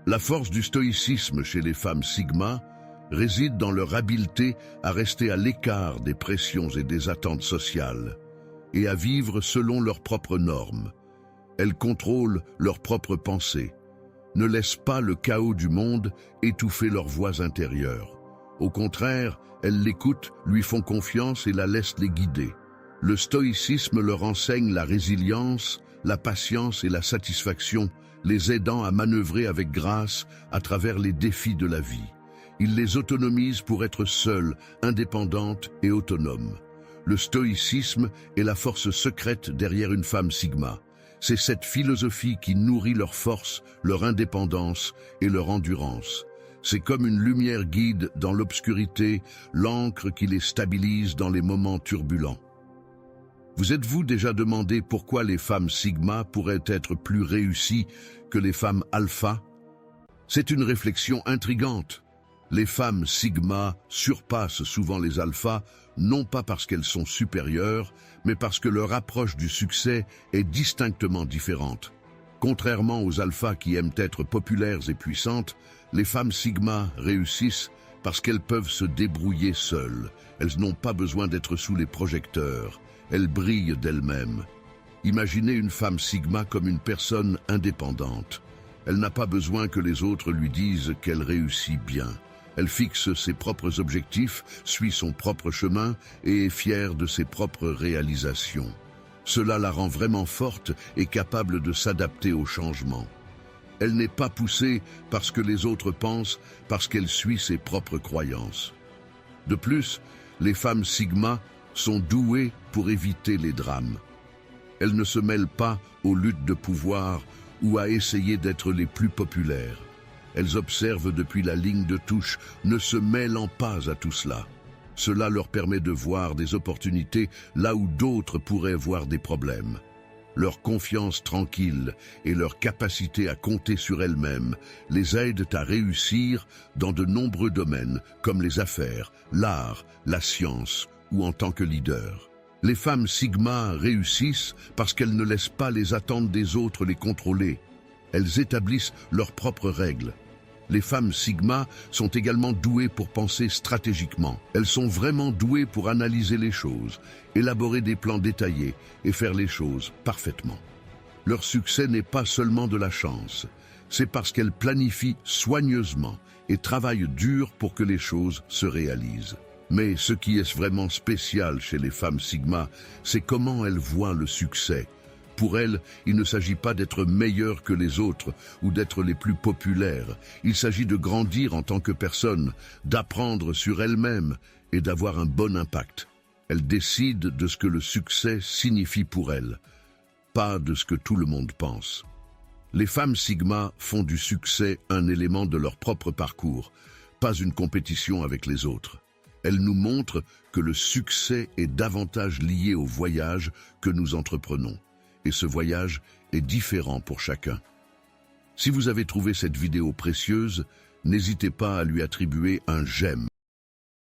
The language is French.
La force du stoïcisme chez les femmes sigma réside dans leur habileté à rester à l'écart des pressions et des attentes sociales et à vivre selon leurs propres normes. Elles contrôlent leurs propres pensées, ne laissent pas le chaos du monde étouffer leurs voix intérieures. Au contraire, elles l'écoutent, lui font confiance et la laissent les guider. Le stoïcisme leur enseigne la résilience, la patience et la satisfaction, les aidant à manœuvrer avec grâce à travers les défis de la vie. Il les autonomise pour être seules, indépendantes et autonomes. Le stoïcisme est la force secrète derrière une femme sigma. C'est cette philosophie qui nourrit leur force, leur indépendance et leur endurance. C'est comme une lumière guide dans l'obscurité, l'encre qui les stabilise dans les moments turbulents. Vous êtes-vous déjà demandé pourquoi les femmes sigma pourraient être plus réussies que les femmes alpha? C'est une réflexion intrigante. Les femmes sigma surpassent souvent les alphas, non pas parce qu'elles sont supérieures, mais parce que leur approche du succès est distinctement différente. Contrairement aux alphas qui aiment être populaires et puissantes, les femmes sigma réussissent parce qu'elles peuvent se débrouiller seules. Elles n'ont pas besoin d'être sous les projecteurs. Elles brillent d'elles-mêmes. Imaginez une femme sigma comme une personne indépendante. Elle n'a pas besoin que les autres lui disent qu'elle réussit bien. Elle fixe ses propres objectifs, suit son propre chemin et est fière de ses propres réalisations. Cela la rend vraiment forte et capable de s'adapter aux changements. Elle n'est pas poussée par ce que les autres pensent, parce qu'elle suit ses propres croyances. De plus, les femmes sigma sont douées pour éviter les drames. Elles ne se mêlent pas aux luttes de pouvoir ou à essayer d'être les plus populaires. Elles observent depuis la ligne de touche, ne se mêlant pas à tout cela. Cela leur permet de voir des opportunités là où d'autres pourraient voir des problèmes. Leur confiance tranquille et leur capacité à compter sur elles-mêmes les aident à réussir dans de nombreux domaines comme les affaires, l'art, la science ou en tant que leader. Les femmes sigma réussissent parce qu'elles ne laissent pas les attentes des autres les contrôler. Elles établissent leurs propres règles. Les femmes sigma sont également douées pour penser stratégiquement. Elles sont vraiment douées pour analyser les choses, élaborer des plans détaillés et faire les choses parfaitement. Leur succès n'est pas seulement de la chance, c'est parce qu'elles planifient soigneusement et travaillent dur pour que les choses se réalisent. Mais ce qui est vraiment spécial chez les femmes sigma, c'est comment elles voient le succès. Pour elles, il ne s'agit pas d'être meilleures que les autres ou d'être les plus populaires. Il s'agit de grandir en tant que personne, d'apprendre sur elles-mêmes et d'avoir un bon impact. Elles décident de ce que le succès signifie pour elles, pas de ce que tout le monde pense. Les femmes sigma font du succès un élément de leur propre parcours, pas une compétition avec les autres. Elles nous montrent que le succès est davantage lié au voyage que nous entreprenons. Et ce voyage est différent pour chacun. Si vous avez trouvé cette vidéo précieuse, n'hésitez pas à lui attribuer un j'aime.